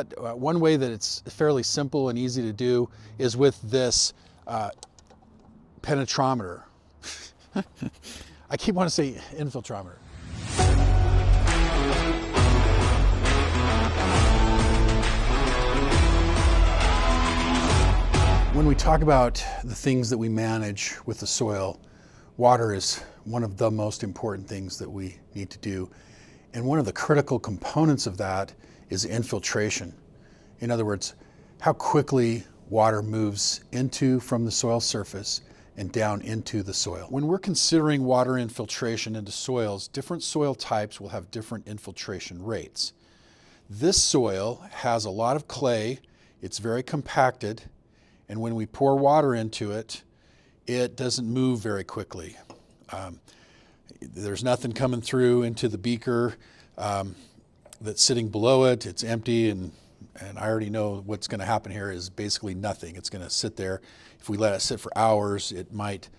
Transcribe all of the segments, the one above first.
that, one way that it's fairly simple and easy to do is with this penetrometer. I keep wanting to say infiltrometer. When we talk about the things that we manage with the soil, water is one of the most important things that we need to do. And one of the critical components of that is infiltration. In other words, how quickly water moves from the soil surface and down into the soil. When we're considering water infiltration into soils, different soil types will have different infiltration rates. This soil has a lot of clay, it's very compacted, and when we pour water into it, it doesn't move very quickly. There's nothing coming through into the beaker that's sitting below it. It's empty, and I already know what's going to happen here is basically nothing. It's going to sit there. If we let it sit for hours, it might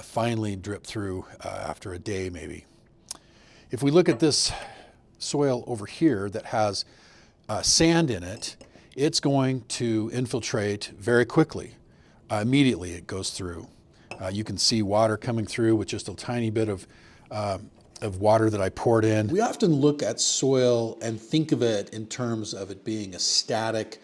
finally drip through after a day maybe. If we look at this soil over here that has sand in it, it's going to infiltrate very quickly. Immediately it goes through. You can see water coming through with just a tiny bit of water that I poured in. We often look at soil and think of it in terms of it being a static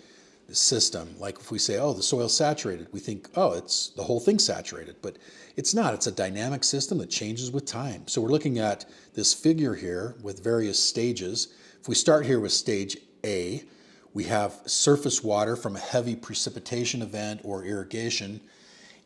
system. Like if we say, oh, the soil's saturated, we think, oh, it's the whole thing's saturated, but it's not. It's a dynamic system that changes with time. So we're looking at this figure here with various stages. If we start here with stage A, we have surface water from a heavy precipitation event or irrigation,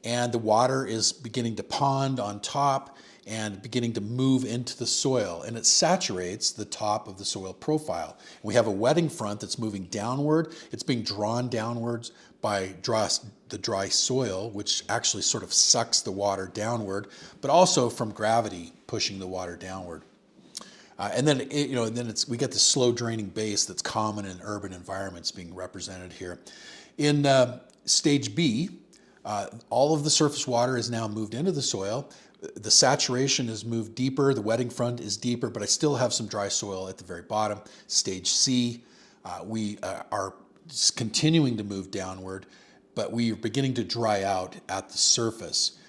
and the water is beginning to pond on top and beginning to move into the soil, and it saturates the top of the soil profile. We have a wetting front that's moving downward. It's being drawn downwards by the dry soil, which actually sort of sucks the water downward, but also from gravity pushing the water downward. And then, we get the slow draining base that's common in urban environments being represented here. In stage B, all of the surface water is now moved into the soil. The saturation is moved deeper, the wetting front is deeper, but I still have some dry soil at the very bottom. Stage C, we are continuing to move downward, but we are beginning to dry out at the surface.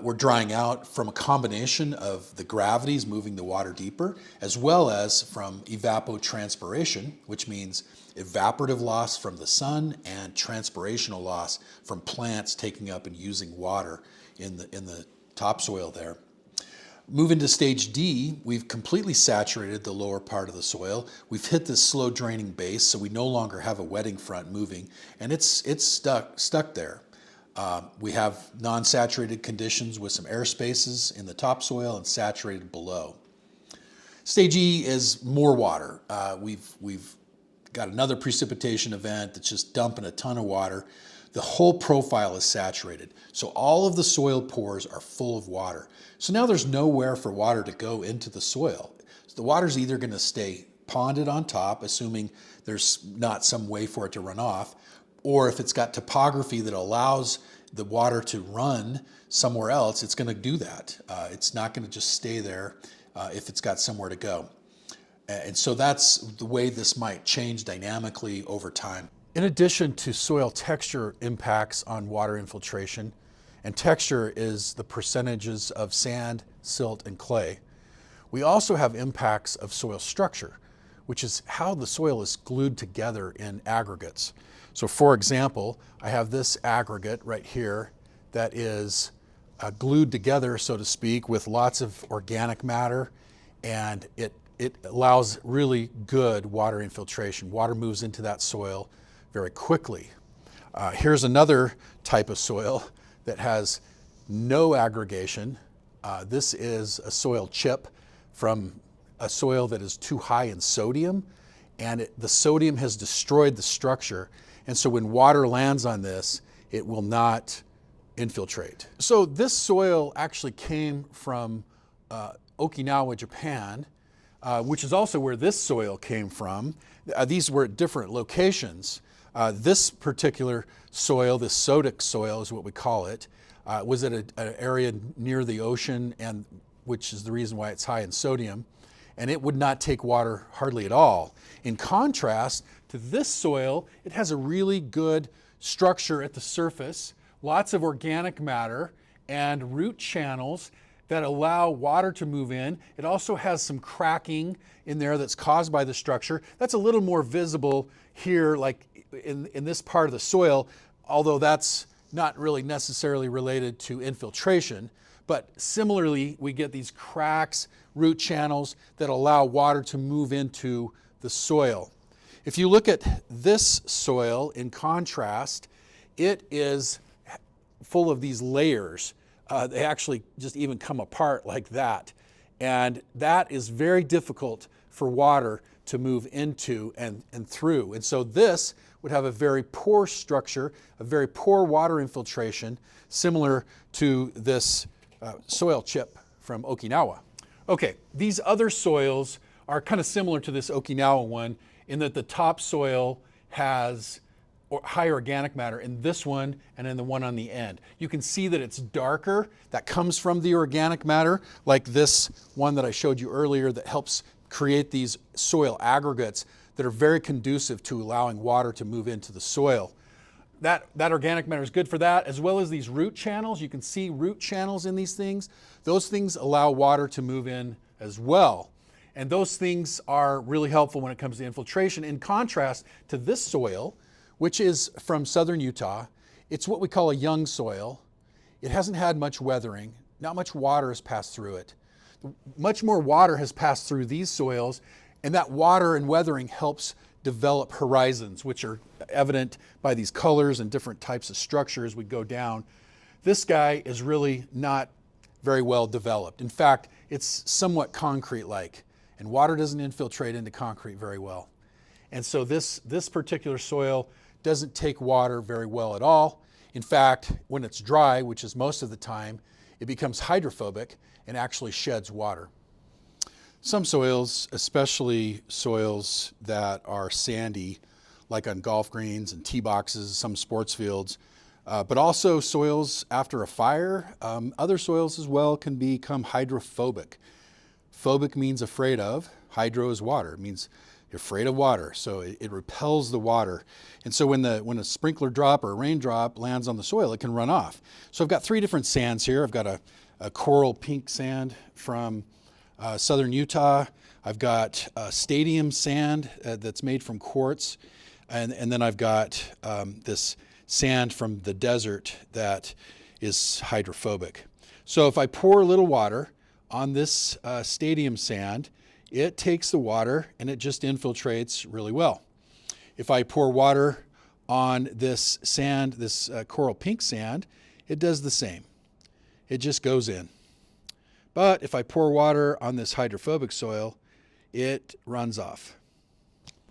We're drying out from a combination of the gravities moving the water deeper, as well as from evapotranspiration, which means evaporative loss from the sun and transpirational loss from plants taking up and using water in the topsoil there. Moving to stage D, we've completely saturated the lower part of the soil. We've hit this slow draining base, so we no longer have a wetting front moving, and it's stuck there. We have non-saturated conditions with some air spaces in the topsoil and saturated below. Stage E is more water. We've got another precipitation event that's just dumping a ton of water. The whole profile is saturated. So all of the soil pores are full of water. So now there's nowhere for water to go into the soil. So the water's either going to stay ponded on top, assuming there's not some way for it to run off, or if it's got topography that allows the water to run somewhere else, it's going to do that. It's not going to just stay there if it's got somewhere to go. And so that's the way this might change dynamically over time. In addition to soil texture impacts on water infiltration, and texture is the percentages of sand, silt, and clay, we also have impacts of soil structure, which is how the soil is glued together in aggregates. So for example, I have this aggregate right here that is glued together, so to speak, with lots of organic matter, and it allows really good water infiltration. Water moves into that soil very quickly. Here's another type of soil that has no aggregation. This is a soil chip from a soil that is too high in sodium, and the sodium has destroyed the structure. And so when water lands on this, it will not infiltrate. So this soil actually came from Okinawa, Japan, which is also where this soil came from. These were at different locations. This particular soil, this sodic soil is what we call it, was at an area near the ocean, and which is the reason why it's high in sodium, and it would not take water hardly at all. In contrast, to this soil, it has a really good structure at the surface, lots of organic matter and root channels that allow water to move in. It also has some cracking in there that's caused by the structure. That's a little more visible here, like in this part of the soil, although that's not really necessarily related to infiltration. But similarly, we get these cracks, root channels that allow water to move into the soil. If you look at this soil in contrast, it is full of these layers. They actually just even come apart like that. And that is very difficult for water to move into and through. And so this would have a very poor structure, a very poor water infiltration, similar to this soil chip from Okinawa. Okay, these other soils are kind of similar to this Okinawa one in that the topsoil has high organic matter in this one and in the one on the end. You can see that it's darker. That comes from the organic matter, like this one that I showed you earlier that helps create these soil aggregates that are very conducive to allowing water to move into the soil. That organic matter is good for that, as well as these root channels. You can see root channels in these things. Those things allow water to move in as well. And those things are really helpful when it comes to infiltration. In contrast to this soil, which is from southern Utah, it's what we call a young soil. It hasn't had much weathering. Not much water has passed through it. Much more water has passed through these soils, and that water and weathering helps develop horizons, which are evident by these colors and different types of structure as we go down. This guy is really not very well developed. In fact, it's somewhat concrete-like, and water doesn't infiltrate into concrete very well. And so this particular soil doesn't take water very well at all. In fact, when it's dry, which is most of the time, it becomes hydrophobic and actually sheds water. Some soils, especially soils that are sandy, like on golf greens and tee boxes, some sports fields, but also soils after a fire, other soils as well can become hydrophobic. Phobic means afraid of, hydro is water, it means you're afraid of water, so it repels the water. And so when a sprinkler drop or a raindrop lands on the soil, it can run off. So I've got three different sands here. I've got a coral pink sand from southern Utah. I've got stadium sand that's made from quartz. And then I've got this sand from the desert that is hydrophobic. So if I pour a little water on this stadium sand, it takes the water and it just infiltrates really well. If I pour water on this sand, this coral pink sand, it does the same. It just goes in. But if I pour water on this hydrophobic soil, it runs off.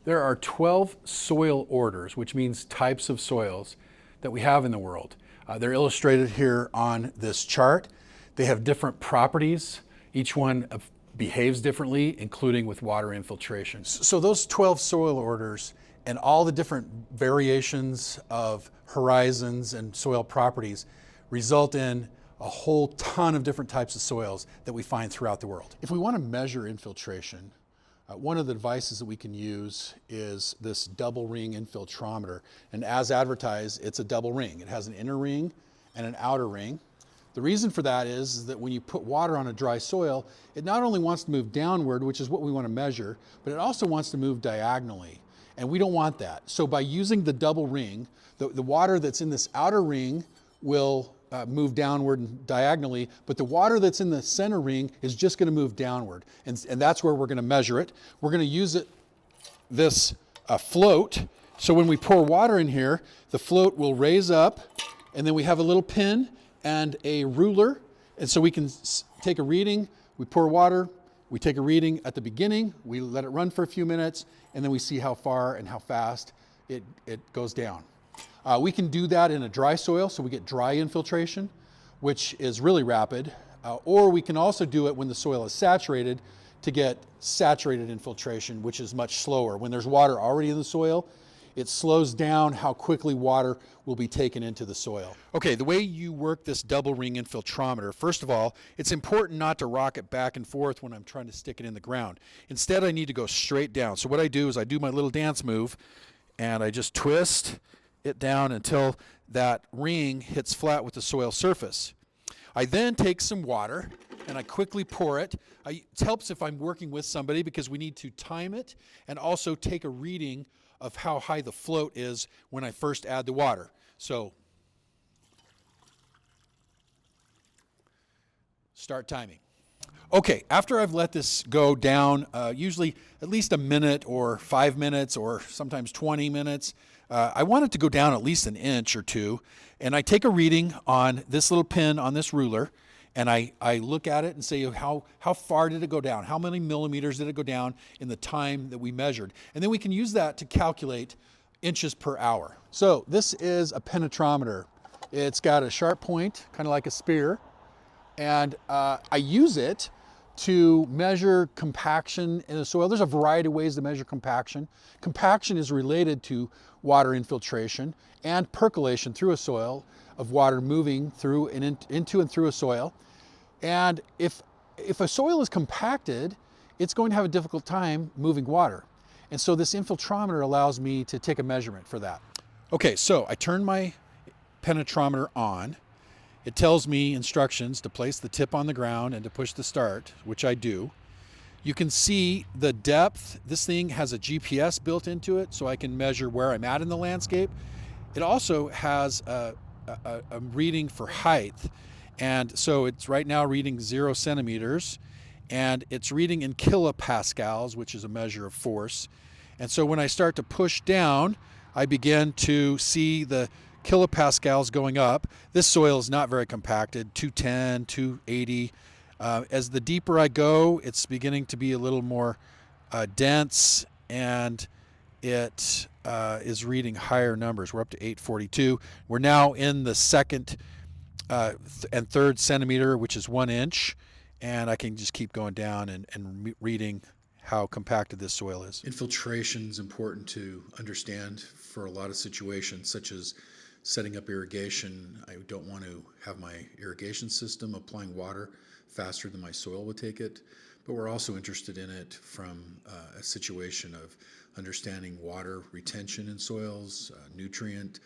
There are 12 soil orders, which means types of soils that we have in the world. They're illustrated here on this chart. They have different properties. Each one behaves differently, including with water infiltration. So those 12 soil orders and all the different variations of horizons and soil properties result in a whole ton of different types of soils that we find throughout the world. If we want to measure infiltration, one of the devices that we can use is this double ring infiltrometer. And as advertised, it's a double ring. It has an inner ring and an outer ring. The reason for that is that when you put water on a dry soil, it not only wants to move downward, which is what we want to measure, but it also wants to move diagonally. And we don't want that. So by using the double ring, the water that's in this outer ring will move downward and diagonally, but the water that's in the center ring is just going to move downward. And that's where we're going to measure it. We're going to use this float. So when we pour water in here, the float will raise up, and then we have a little pin and a ruler. And so we can take a reading, we pour water, we take a reading at the beginning, we let it run for a few minutes, and then we see how far and how fast it goes down. We can do that in a dry soil, so we get dry infiltration, which is really rapid, or we can also do it when the soil is saturated to get saturated infiltration, which is much slower. When there's water already in the soil, it slows down how quickly water will be taken into the soil. Okay, the way you work this double ring infiltrometer, first of all, it's important not to rock it back and forth when I'm trying to stick it in the ground. Instead, I need to go straight down. So what I do is I do my little dance move, and I just twist it down until that ring hits flat with the soil surface. I then take some water and I quickly pour it. It helps if I'm working with somebody because we need to time it and also take a reading of how high the float is when I first add the water. So start timing. Okay, after I've let this go down, usually at least a minute or 5 minutes or sometimes 20 minutes, I want it to go down at least an inch or two. And I take a reading on this little pin on this ruler, and I look at it and say, how far did it go down? How many millimeters did it go down in the time that we measured? And then we can use that to calculate inches per hour. So this is a penetrometer. It's got a sharp point, kind of like a spear. And I use it to measure compaction in the soil. There's a variety of ways to measure compaction. Compaction is related to water infiltration and percolation through a soil of water moving through and into and through a soil. And if a soil is compacted, it's going to have a difficult time moving water. And so this infiltrometer allows me to take a measurement for that. Okay, so I turn my penetrometer on. It tells me instructions to place the tip on the ground and to push the start, which I do. You can see the depth. This thing has a GPS built into it, so I can measure where I'm at in the landscape. It also has a reading for height. And so it's right now reading 0 centimeters, and it's reading in kilopascals, which is a measure of force. And so when I start to push down, I begin to see the kilopascals going up. This soil is not very compacted, 210, 280. As the deeper I go, it's beginning to be a little more dense, and it is reading higher numbers. We're up to 842. We're now in the second and third centimeter, which is 1 inch, and I can just keep going down and reading how compacted this soil is. Infiltration is important to understand for a lot of situations, such as setting up irrigation. I don't want to have my irrigation system applying water faster than my soil would take it, but we're also interested in it from a situation of understanding water retention in soils, nutrient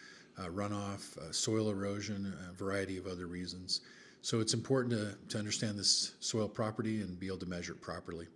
runoff, soil erosion, a variety of other reasons. So it's important to understand this soil property and be able to measure it properly.